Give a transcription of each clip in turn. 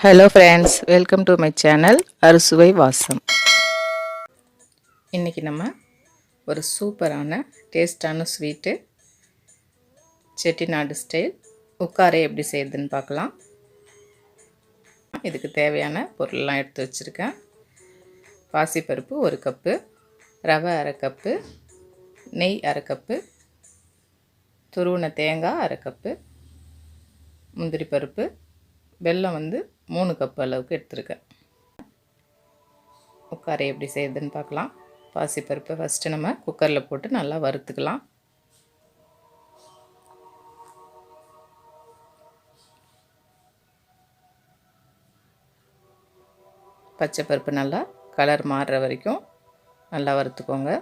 Hello friends, welcome to my channel அறுசுவை வாசம். இன்றைக்கி நம்ம ஒரு சூப்பரான டேஸ்டான ஸ்வீட்டு செட்டிநாடு ஸ்டைல் உக்காரை எப்படி செய்யுதுன்னு பார்க்கலாம். இதுக்கு தேவையான பொருள்லாம் எடுத்து வச்சுருக்கேன். பாசிப்பருப்பு 1 கப்பு, ரவை 1/2 கப்பு, நெய் 1/2 கப்பு, துருவின தேங்காய் 1/2 கப்பு, முந்திரி பருப்பு, வெல்லம் 3 கப் அளவுக்கு எடுத்துருக்கேன். உக்காரை எப்படி செய்யுதுன்னு பார்க்கலாம். பாசிப்பருப்பை ஃபஸ்ட்டு நம்ம குக்கரில் போட்டு நல்லா வறுத்துக்கலாம். பச்சை பருப்பு நல்லா கலர் மாறுற வரைக்கும் நல்லா வறுத்துக்கோங்க.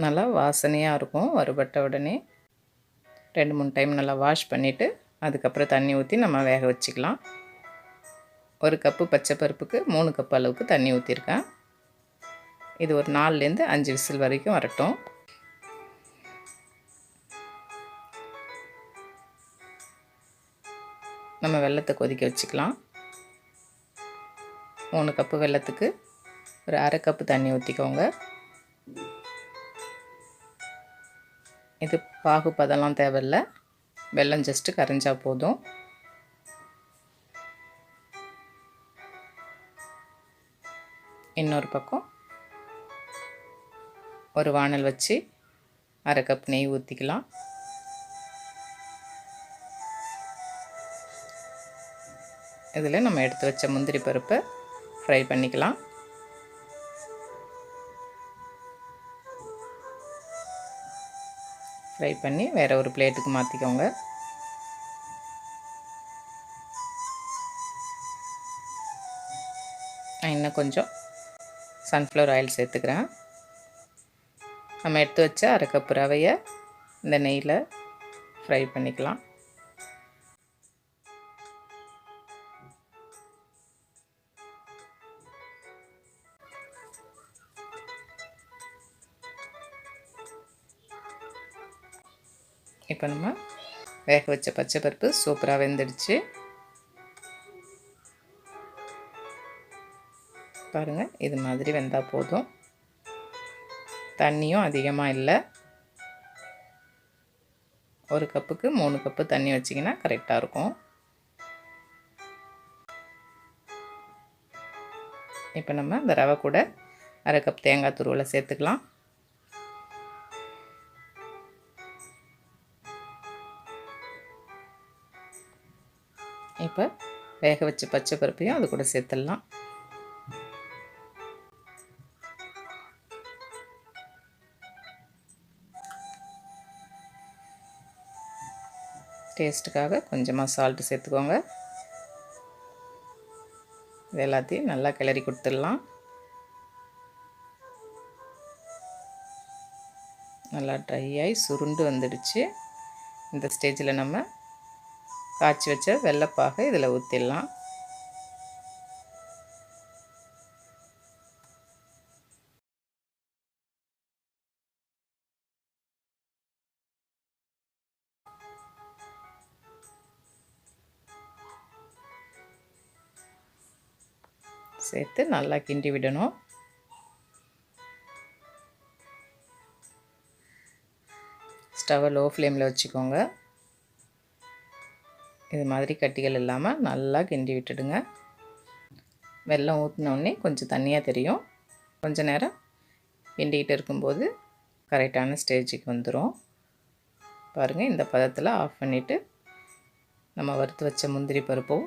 நல்லா வாசனையாக இருக்கும். வறுபட்ட உடனே 2-3 டைம் நல்லா வாஷ் பண்ணிவிட்டு அதுக்கப்புறம் தண்ணி ஊற்றி நம்ம வேக வச்சுக்கலாம். 1 கப்பு பச்சை பருப்புக்கு 3 கப் அளவுக்கு தண்ணி ஊற்றிருக்கேன். இது ஒரு 4லேருந்து 5 விசில் வரைக்கும் வரட்டும். நம்ம வெல்லத்தை கொதிக்க வச்சுக்கலாம். 3 கப்பு வெல்லத்துக்கு ஒரு 1/2 கப்பு தண்ணி ஊற்றிக்கோங்க. இது பாகு பதம்லாம் தேவையில்லை, வெல்லம் ஜஸ்ட்டு கரைஞ்சா போதும். இன்னொரு பக்கம் ஒரு வானல் வச்சு 1/2 கப் நெய் ஊற்றிக்கலாம். இதில் நம்ம எடுத்து வச்ச முந்திரி பருப்பை ஃப்ரை பண்ணிக்கலாம். ஃப்ரை பண்ணி வேறு ஒரு பிளேட்டுக்கு மாற்றிக்கோங்க. நான் இன்னும் கொஞ்சம் சன்ஃப்ளவர் ஆயில் சேர்த்துக்கிறேன். நம்ம எடுத்து வச்ச 1/2 கப் ரவையை இந்த நெய்யில் ஃப்ரை பண்ணிக்கலாம். இப்போ நம்ம வேக வச்ச பச்சை பருப்பு சூப்பராக வெந்துடுச்சு. பாருங்கள், இது மாதிரி வெந்தால் போதும். தண்ணியும் அதிகமாக இல்லை. 1 கப்புக்கு 3 கப்பு தண்ணி வச்சிங்கன்னா கரெக்டாக இருக்கும். இப்போ நம்ம இந்த ரவை கூட 1/2 கப் தேங்காய் துருவலை சேர்த்துக்கலாம். இப்போ வேக வச்ச பச்சை பருப்பையும் அது கூட சேர்த்துடலாம். டேஸ்ட்டுக்காக கொஞ்சமாக சால்ட்டு சேர்த்துக்கோங்க. இது எல்லாத்தையும் நல்லா கிளறி கொடுத்துடலாம். நல்லா ட்ரை ஆகி சுருண்டு வந்துடுச்சு. இந்த ஸ்டேஜில் நம்ம காய்ச்சி வச்ச வெள்ளைப்பாகை இதில் ஊற்றிடலாம். சேர்த்து நல்லா கிண்டி விடணும். ஸ்டவ்வை லோ ஃப்ளேமில் வச்சுக்கோங்க. இது மாதிரி கட்டிகள் இல்லாமல் நல்லா கிண்டி விட்டுடுங்க. வெல்லம் ஊற்றினோடனே கொஞ்சம் தண்ணியாக தெரியும். கொஞ்ச நேரம் கிண்டிக்கிட்டு இருக்கும்போது கரெக்டான ஸ்டேஜுக்கு வந்துடும். பாருங்கள், இந்த பதத்தில் ஆஃப் பண்ணிவிட்டு நம்ம வறுத்து வச்ச முந்திரி பருப்பும்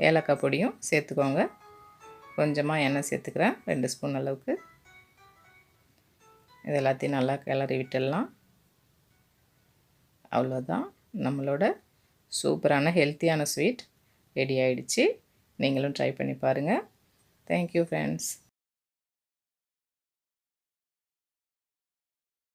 ஏலக்காய் பொடியும் சேர்த்துக்கோங்க. கொஞ்சமாக எண்ணெய் சேர்த்துக்கிறேன், 2 ஸ்பூன் அளவுக்கு. இது எல்லாத்தையும் நல்லா கிளறி விட்டுடலாம். அவ்வளோதான், நம்மளோட சூப்பரான ஹெல்த்தியான ஸ்வீட் ரெடி ஆகிடுச்சு. நீங்களும் ட்ரை பண்ணி பாருங்கள். Thank you friends.